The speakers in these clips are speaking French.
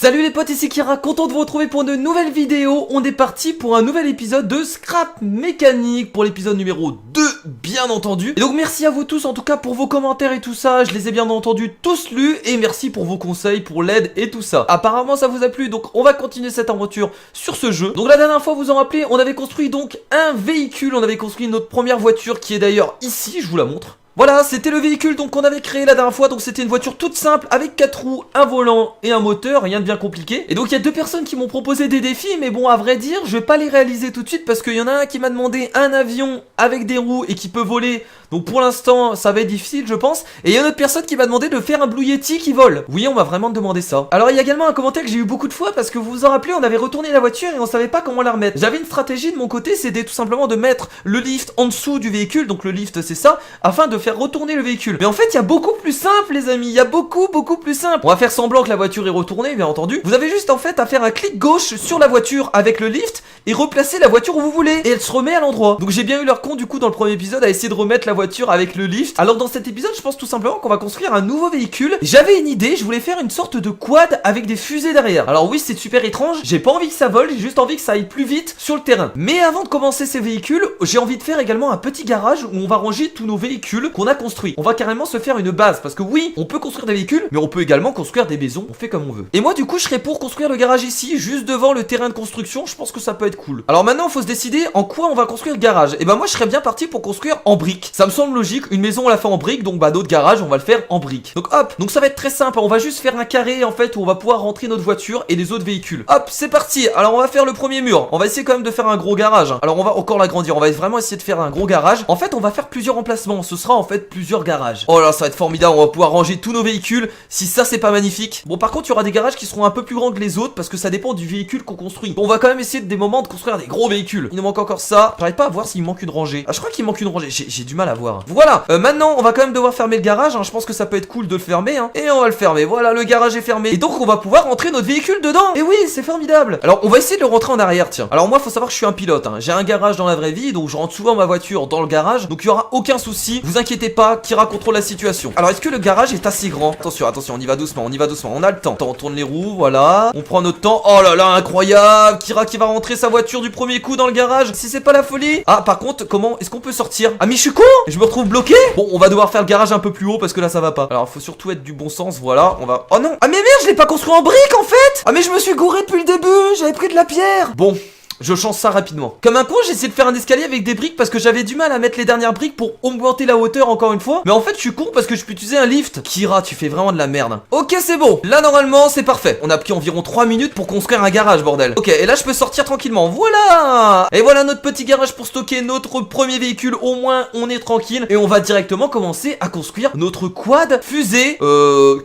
Salut les potes, ici Kira, content de vous retrouver pour une nouvelle vidéo. On est parti pour un nouvel épisode de Scrap Mécanique, pour l'épisode numéro 2 bien entendu. Et donc merci à vous tous en tout cas pour vos commentaires et tout ça, je les ai bien entendu tous lus. Et merci pour vos conseils, pour l'aide et tout ça. Apparemment ça vous a plu, donc on va continuer cette aventure sur ce jeu. Donc la dernière fois, vous vous en rappelez, on avait construit donc un véhicule, on avait construit notre première voiture qui est d'ailleurs ici, je vous la montre. Voilà, c'était le véhicule donc qu'on avait créé la dernière fois, donc c'était une voiture toute simple avec 4 roues, un volant et un moteur, rien de bien compliqué. Et donc il y a deux personnes qui m'ont proposé des défis, mais bon à vrai dire, je vais pas les réaliser tout de suite parce qu'il y en a un qui m'a demandé un avion avec des roues et qui peut voler. Donc pour l'instant, ça va être difficile je pense. Et il y a une autre personne qui m'a demandé de faire un Blue Yeti qui vole. Oui, on m'a vraiment demandé ça. Alors il y a également un commentaire que j'ai eu beaucoup de fois parce que vous vous en rappelez, on avait retourné la voiture et on savait pas comment la remettre. J'avais une stratégie de mon côté, c'était tout simplement de mettre le lift en dessous du véhicule, donc le lift c'est ça, afin de faire retourner le véhicule. Mais en fait, il y a beaucoup plus simple les amis, il y a beaucoup plus simple. On va faire semblant que la voiture est retournée, bien entendu. Vous avez juste en fait à faire un clic gauche sur la voiture avec le lift et replacer la voiture où vous voulez. Et elle se remet à l'endroit. Donc j'ai bien eu leur compte du coup dans le premier épisode à essayer de remettre la voiture avec le lift. Alors dans cet épisode, je pense tout simplement qu'on va construire un nouveau véhicule. J'avais une idée, je voulais faire une sorte de quad avec des fusées derrière. Alors oui, c'est super étrange, j'ai pas envie que ça vole, j'ai juste envie que ça aille plus vite sur le terrain. Mais avant de commencer ces véhicules, j'ai envie de faire également un petit garage où on va ranger tous nos véhicules qu'on a construits. On va carrément se faire une base parce que oui, on peut construire des véhicules, mais on peut également construire des maisons, on fait comme on veut. Et moi du coup, je serais pour construire le garage ici, juste devant le terrain de construction, je pense que ça peut être cool. Alors maintenant, il faut se décider en quoi on va construire le garage. Et bah moi, je serais bien parti pour construire en briques. Ça me semble logique, une maison on la fait en briques, donc bah notre garage, on va le faire en briques. Donc hop, donc ça va être très simple, on va juste faire un carré en fait où on va pouvoir rentrer notre voiture et les autres véhicules. Hop, c'est parti. Alors on va faire le premier mur. On va essayer quand même de faire un gros garage. Alors on va encore l'agrandir, on va vraiment essayer de faire un gros garage. En fait, on va faire plusieurs emplacements, ce sera en fait plusieurs garages. Oh là, ça va être formidable, on va pouvoir ranger tous nos véhicules. Si ça c'est pas magnifique. Bon, par contre, il y aura des garages qui seront un peu plus grands que les autres parce que ça dépend du véhicule qu'on construit. Bon, on va quand même essayer des moments de construire des gros véhicules. Il nous manque encore ça. J'arrive pas à voir s'il manque une rangée. Ah, je crois qu'il manque une rangée. J'ai du mal à voir. Voilà. Maintenant, on va quand même devoir fermer le garage. Hein. Je pense que ça peut être cool de le fermer. Hein. Et on va le fermer. Voilà, le garage est fermé. Et donc, on va pouvoir rentrer notre véhicule dedans. Et oui, c'est formidable. Alors, on va essayer de le rentrer en arrière. Tiens. Alors, moi, faut savoir que je suis un pilote. Hein. J'ai un garage dans la vraie vie, donc je rentre souvent ma voiture dans le garage. Donc, il y aura aucun souci. Vous inquiétez pas, Kira contrôle la situation. Alors, est-ce que le garage est assez grand? Attention, attention, on y va doucement, on y va doucement. On a le temps. On tourne les roues, voilà. On prend notre temps. Oh là là, incroyable. Kira qui va rentrer sa voiture du premier coup dans le garage. Si c'est pas la folie. Ah, par contre, comment est-ce qu'on peut sortir? Ah, mais je suis con. Je me retrouve bloqué. Bon, on va devoir faire le garage un peu plus haut parce que là, ça va pas. Alors, faut surtout être du bon sens. Voilà, on va. Oh non. Ah, mais merde, je l'ai pas construit en briques en fait. Ah, mais je me suis gouré depuis le début. J'avais pris de la pierre. Bon. Je change ça rapidement. Comme un con, j'ai essayé de faire un escalier avec des briques parce que j'avais du mal à mettre les dernières briques pour augmenter la hauteur encore une fois. Mais en fait, je suis con parce que je peux utiliser un lift. Kira, tu fais vraiment de la merde. Ok, c'est bon. Là, normalement, c'est parfait. On a pris environ 3 minutes pour construire un garage, bordel. Ok, et là, je peux sortir tranquillement. Voilà. Et voilà notre petit garage pour stocker notre premier véhicule. Au moins, on est tranquille. Et on va directement commencer à construire notre quad fusée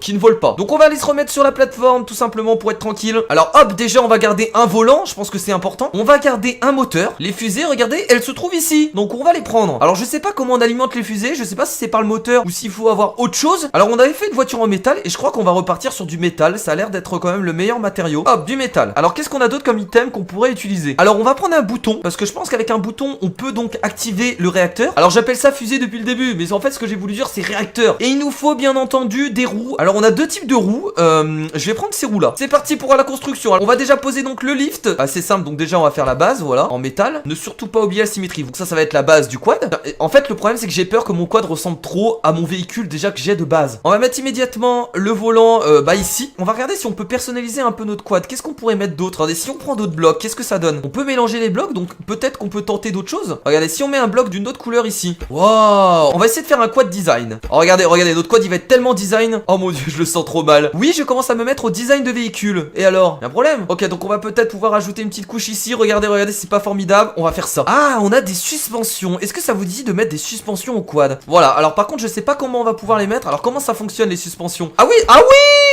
qui ne vole pas. Donc, on va aller se remettre sur la plateforme tout simplement pour être tranquille. Alors, hop, déjà, on va garder un volant. Je pense que c'est important. On va garder un moteur. Les fusées, regardez, elles se trouvent ici. Donc on va les prendre. Alors je sais pas comment on alimente les fusées. Je sais pas si c'est par le moteur ou s'il faut avoir autre chose. Alors on avait fait une voiture en métal et je crois qu'on va repartir sur du métal. Ça a l'air d'être quand même le meilleur matériau. Hop, du métal. Alors qu'est-ce qu'on a d'autre comme item qu'on pourrait utiliser? Alors on va prendre un bouton parce que je pense qu'avec un bouton on peut donc activer le réacteur. Alors j'appelle ça fusée depuis le début, mais en fait ce que j'ai voulu dire c'est réacteur. Et il nous faut bien entendu des roues. Alors on a deux types de roues. Je vais prendre ces roues là. C'est parti pour la construction. Alors, on va déjà poser donc le lift. Assez simple, donc déjà on va faire la base, voilà, en métal. Ne surtout pas oublier la symétrie. Donc ça va être la base du quad. En fait, le problème c'est que j'ai peur que mon quad ressemble trop à mon véhicule déjà que j'ai de base. On va mettre immédiatement le volant ici. On va regarder si on peut personnaliser un peu notre quad. Qu'est-ce qu'on pourrait mettre d'autre? Regardez, si on prend d'autres blocs, qu'est-ce que ça donne? On peut mélanger les blocs, donc peut-être qu'on peut tenter d'autres choses. Regardez, si on met un bloc d'une autre couleur ici. Waouh! On va essayer de faire un quad design. Oh, regardez, notre quad il va être tellement design. Oh mon dieu, je le sens trop mal. Oui, je commence à me mettre au design de véhicule. Et alors? Y'a un problème? Ok, donc on va peut-être pouvoir ajouter une petite couche ici. Regardez, c'est pas formidable. On va faire ça. Ah, on a des suspensions. Est-ce que ça vous dit de mettre des suspensions au quad? Voilà, alors par contre, je sais pas comment on va pouvoir les mettre. Alors comment ça fonctionne les suspensions? Ah oui,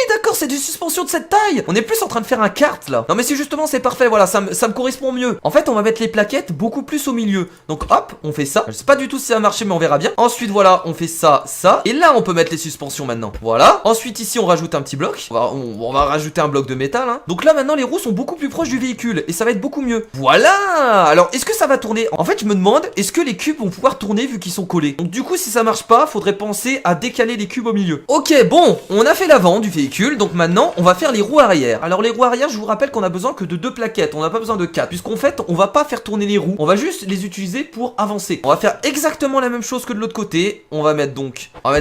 d'accord, c'est des suspensions de cette taille. On est plus en train de faire un kart là. Non mais c'est justement, c'est parfait, voilà, ça me correspond mieux. En fait, on va mettre les plaquettes beaucoup plus au milieu. Donc hop, on fait ça. Je sais pas du tout si ça va marcher, mais on verra bien. Ensuite, voilà, on fait ça. Et là, on peut mettre les suspensions maintenant. Voilà. Ensuite, ici, on rajoute un petit bloc. On va rajouter un bloc de métal. Hein. Donc là, maintenant, les roues sont beaucoup plus proches du véhicule. Et ça va être beaucoup mieux. mieux. Voilà. Alors est-ce que ça va tourner? En fait je me demande, est-ce que les cubes vont pouvoir tourner vu qu'ils sont collés? Donc du coup si ça marche pas, faudrait penser à décaler les cubes au milieu. Ok, bon, on a fait l'avant du véhicule, donc maintenant on va faire les roues arrière. Alors les roues arrière, je vous rappelle qu'on a besoin que de 2 plaquettes, on n'a pas besoin de 4, puisqu'en fait on va pas faire tourner les roues, on va juste les utiliser pour avancer. On va faire exactement la même chose que de l'autre côté. On va mettre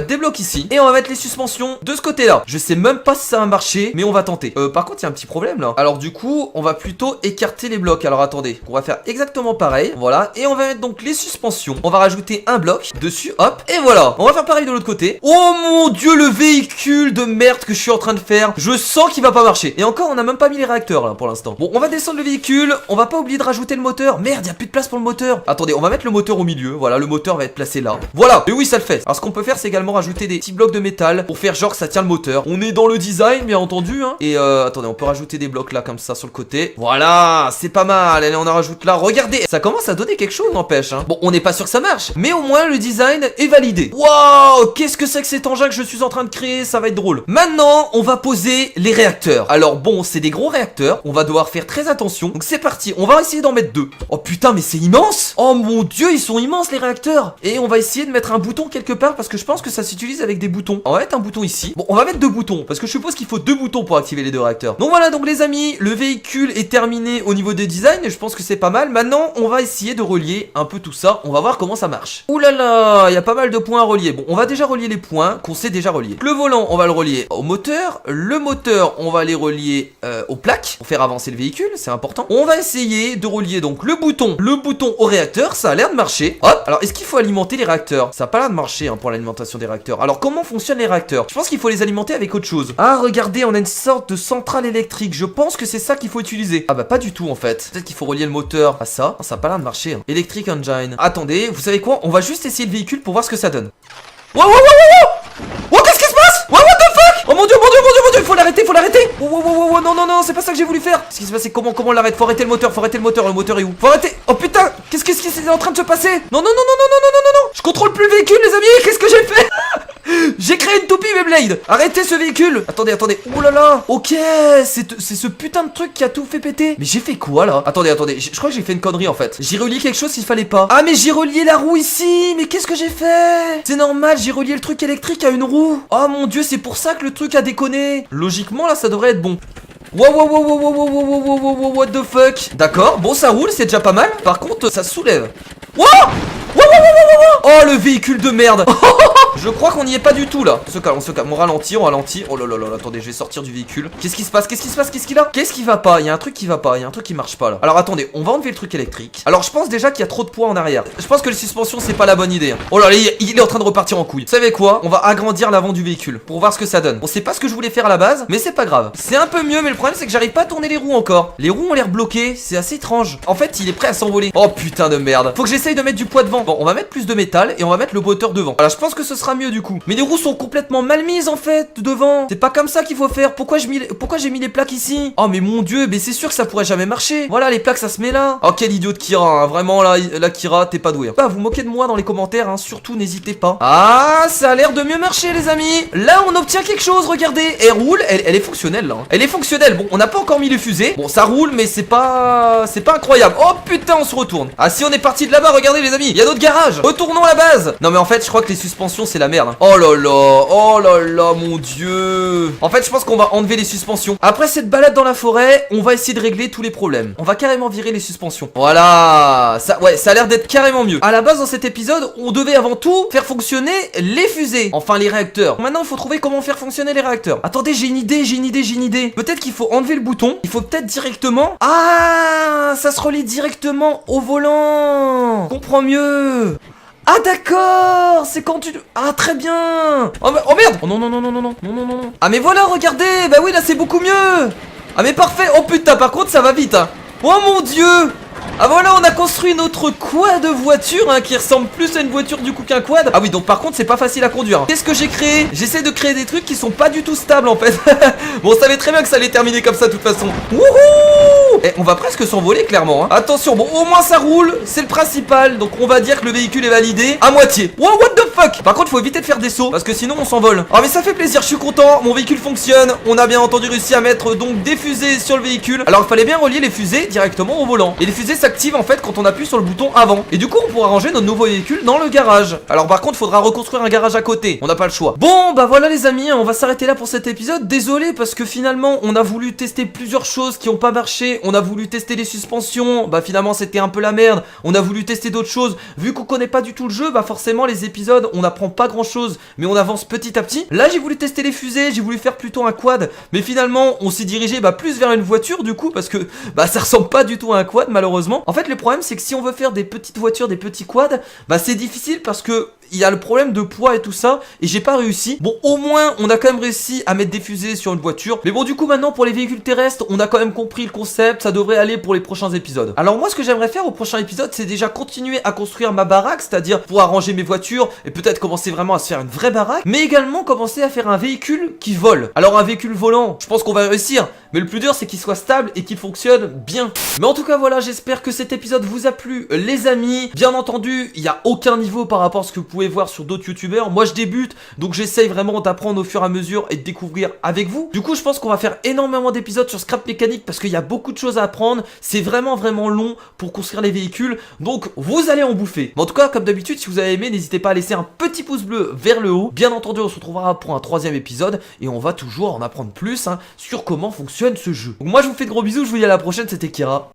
des blocs ici, et on va mettre les suspensions de ce côté là. Je sais même pas si ça va marcher, mais on va tenter. Par contre il y a un petit problème là. Alors du coup on va plutôt écarter les blocs. Alors attendez, on va faire exactement pareil, voilà, et on va mettre donc les suspensions. On va rajouter un bloc dessus, hop, et voilà. On va faire pareil de l'autre côté. Oh mon dieu, le véhicule de merde que je suis en train de faire, je sens qu'il va pas marcher. Et encore on a même pas mis les réacteurs là pour l'instant. Bon, on va descendre le véhicule, on va pas oublier de rajouter le moteur. Merde, y a plus de place pour le moteur. Attendez, on va mettre le moteur au milieu, voilà, le moteur va être placé là. Voilà, et oui ça le fait. Alors ce qu'on peut faire c'est également rajouter des petits blocs de métal pour faire genre que ça tient le moteur. On est dans le design bien entendu hein. Et attendez, on peut rajouter des blocs là comme ça sur le côté. Voilà, c'est pas mal. Allez, on en rajoute là, regardez, ça commence à donner quelque chose n'empêche hein. Bon, on n'est pas sûr que ça marche, mais au moins le design est validé. Waouh, qu'est-ce que c'est que cet engin que je suis en train de créer, ça va être drôle. Maintenant, on va poser les réacteurs. Alors bon, c'est des gros réacteurs, on va devoir faire très attention. Donc c'est parti, on va essayer d'en mettre 2. Oh putain, mais c'est immense. Oh mon dieu, ils sont immenses les réacteurs. Et on va essayer de mettre un bouton quelque part parce que je pense que ça s'utilise avec des boutons. On va mettre un bouton ici. Bon, on va mettre 2 boutons parce que je suppose qu'il faut 2 boutons pour activer les 2 réacteurs. Donc voilà, donc les amis, le véhicule est terminé au niveau des designs et je pense que c'est pas mal. Maintenant, on va essayer de relier un peu tout ça. On va voir comment ça marche. Ouh là là, il y a pas mal de points à relier. Bon, on va déjà relier les points qu'on sait déjà relier. Le volant, on va le relier au moteur. Le moteur, on va les relier aux plaques pour faire avancer le véhicule, c'est important. On va essayer de relier donc le bouton au réacteur. Ça a l'air de marcher. Hop. Alors, est-ce qu'il faut alimenter les réacteurs? Ça a pas l'air de marcher hein, pour l'alimentation des réacteurs. Alors, comment fonctionnent les réacteurs? Je pense qu'il faut les alimenter avec autre chose. Ah, regardez, on a une sorte de centrale électrique. Je pense que c'est ça qu'il faut utiliser. Ah bah pas du tout en fait. Peut-être qu'il faut relier le moteur à ça. Ça a pas l'air de marcher. Hein. Electric Engine. Attendez, vous savez quoi? On va juste essayer le véhicule pour voir ce que ça donne. Wow, wow, wow, wow, wow. Oh, qu'est-ce qui se passe? Wow, what the fuck? Oh mon dieu, mon dieu, mon dieu, mon dieu, faut l'arrêter, faut l'arrêter. Wow, wow, wow, wow, non, non, non, c'est pas ça que j'ai voulu faire. Ce qui se passe, c'est comment on l'arrête? Faut arrêter le moteur, le moteur est où? Faut arrêter. Oh putain, qu'est-ce qui est en train de se passer? Non, non, non, non, non, non, non, non, non. Je contrôle plus le véhicule, les amis, qu'est-ce que j'ai fait? J'ai créé une toupie Beyblade. Arrêtez ce véhicule. Attendez, attendez. Oh là là. Ok, c'est ce putain de truc qui a tout fait péter. Mais j'ai fait quoi là? Attendez, attendez. Je crois que j'ai fait une connerie en fait. J'ai relié quelque chose qu'il fallait pas. Ah mais j'ai relié la roue ici. Mais qu'est-ce que j'ai fait? C'est normal, j'ai relié le truc électrique à une roue. Oh mon dieu, c'est pour ça que le truc a déconné. Logiquement là, ça devrait être bon. Wow, wow, wow, wow, wow, wow, wow, wow, wow, wow, what the fuck? D'accord, bon ça roule, c'est déjà pas mal. Par contre, ça soulève. Wow! Wow, wow, wow, wow, wow. Oh le véhicule de merde. Je crois qu'on n'y est pas du tout là. On se calme, on se calme. On ralentit, on ralentit. Oh là là là, attendez, je vais sortir du véhicule. Qu'est-ce qui se passe? Qu'est-ce qui se passe? Qu'est-ce qu'il a? Qu'est-ce qui va pas? Il y a un truc qui va pas. Il y a un truc qui marche pas là. Alors attendez, on va enlever le truc électrique. Alors je pense déjà qu'il y a trop de poids en arrière. Je pense que les suspensions c'est pas la bonne idée. Oh là là, il est en train de repartir en couille. Vous savez quoi? On va agrandir l'avant du véhicule pour voir ce que ça donne. Bon, c'est pas ce que je voulais faire à la base, mais c'est pas grave. C'est un peu mieux, mais le problème c'est que j'arrive pas à tourner les roues encore. Les roues ont l'air bloquées. C'est assez étrange. En fait, il est prêt à s'envoler. Oh putain de merde. Faut que j'essaye de mettre du poids devant. Bon, on va mettre plus de métal et on va mettre le moteur devant. Alors je pense que ce sera mieux du coup. Mais les roues sont complètement mal mises en fait devant. C'est pas comme ça qu'il faut faire. Pourquoi j'ai mis les plaques ici? Oh mais mon dieu, mais c'est sûr que ça pourrait jamais marcher. Voilà, les plaques ça se met là. Oh quel idiot de Kira, hein. Vraiment là Kira, t'es pas doué. Hein. Bah vous moquez de moi dans les commentaires, hein. Surtout n'hésitez pas. Ah, ça a l'air de mieux marcher les amis. Là on obtient quelque chose, regardez. Elle roule, elle est fonctionnelle là. Hein. Elle est fonctionnelle. Bon, on n'a pas encore mis les fusées. Bon, ça roule, mais c'est pas incroyable. Oh putain, on se retourne. Ah si, on est parti de là-bas, regardez les amis. Il y a d'autres garages. Retournons à la base. Non mais en fait, je crois que les suspensions c'est la merde. Hein. Oh là là. Oh là là, mon dieu. En fait, je pense qu'on va enlever les suspensions. Après cette balade dans la forêt, on va essayer de régler tous les problèmes. On va carrément virer les suspensions. Voilà. Ça, ouais, ça a l'air d'être carrément mieux. À la base, dans cet épisode, on devait avant tout faire fonctionner les fusées. Enfin, les réacteurs. Maintenant, il faut trouver comment faire fonctionner les réacteurs. Attendez, j'ai une idée. Peut-être qu'il faut enlever le bouton. Il faut peut-être directement... Ah, ça se relie directement au volant. Je comprends mieux. Ah d'accord, c'est quand tu... Ah très bien. Oh merde. Oh non non non non non non non non non. Ah mais voilà, regardez. Bah oui, là c'est beaucoup mieux. Ah mais parfait. Oh putain, par contre ça va vite hein. Oh mon dieu. Ah voilà, on a construit notre quad de voiture hein, qui ressemble plus à une voiture du coup qu'un quad. Ah oui, donc par contre c'est pas facile à conduire. Qu'est-ce que j'ai créé? J'essaie de créer des trucs qui sont pas du tout stables en fait. Bon, on savait très bien que ça allait terminer comme ça de toute façon. Wouhou. Et on va presque s'envoler clairement, hein. Attention, bon, au moins ça roule, c'est le principal. Donc on va dire que le véhicule est validé à moitié. Wow, what the fuck. Par contre, il faut éviter de faire des sauts parce que sinon on s'envole. Ah mais ça fait plaisir, je suis content, mon véhicule fonctionne. On a bien entendu réussi à mettre donc des fusées sur le véhicule. Alors il fallait bien relier les fusées directement au volant. Et les fusées s'activent en fait quand on appuie sur le bouton avant. Et du coup on pourra ranger notre nouveau véhicule dans le garage. Alors par contre, il faudra reconstruire un garage à côté. On n'a pas le choix. Bon bah voilà les amis, on va s'arrêter là pour cet épisode. Désolé parce que finalement on a voulu tester plusieurs choses qui ont pas marché. On a voulu tester les suspensions, bah finalement c'était un peu la merde. On a voulu tester d'autres choses. Vu qu'on connaît pas du tout le jeu, bah forcément les épisodes on n'apprend pas grand chose, mais on avance petit à petit. Là j'ai voulu tester les fusées, j'ai voulu faire plutôt un quad, mais finalement on s'est dirigé bah plus vers une voiture du coup, parce que bah ça ressemble pas du tout à un quad malheureusement. En fait le problème c'est que si on veut faire des petites voitures, des petits quads, bah c'est difficile parce que il y a le problème de poids et tout ça, et j'ai pas réussi. Bon, au moins, on a quand même réussi à mettre des fusées sur une voiture. Mais bon, du coup, maintenant, pour les véhicules terrestres, on a quand même compris le concept, ça devrait aller pour les prochains épisodes. Alors moi, ce que j'aimerais faire au prochain épisode, c'est déjà continuer à construire ma baraque, c'est-à-dire pour arranger mes voitures, et peut-être commencer vraiment à se faire une vraie baraque, mais également commencer à faire un véhicule qui vole. Alors un véhicule volant, je pense qu'on va réussir, mais le plus dur, c'est qu'il soit stable et qu'il fonctionne bien. Mais en tout cas, voilà, j'espère que cet épisode vous a plu, les amis. Bien entendu, il n'y a aucun niveau par rapport à ce que vous pouvez voir sur d'autres youtubeurs. Moi je débute, donc j'essaye vraiment d'apprendre au fur et à mesure et de découvrir avec vous. Du coup je pense qu'on va faire énormément d'épisodes sur Scrap Mécanique parce qu'il y a beaucoup de choses à apprendre. C'est vraiment long pour construire les véhicules, donc vous allez en bouffer. Mais en tout cas, comme d'habitude, si vous avez aimé, n'hésitez pas à laisser un petit pouce bleu vers le haut. Bien entendu, on se retrouvera pour un 3e épisode et on va toujours en apprendre plus sur comment fonctionne ce jeu. Donc moi je vous fais de gros bisous, je vous dis à la prochaine, c'était Kira.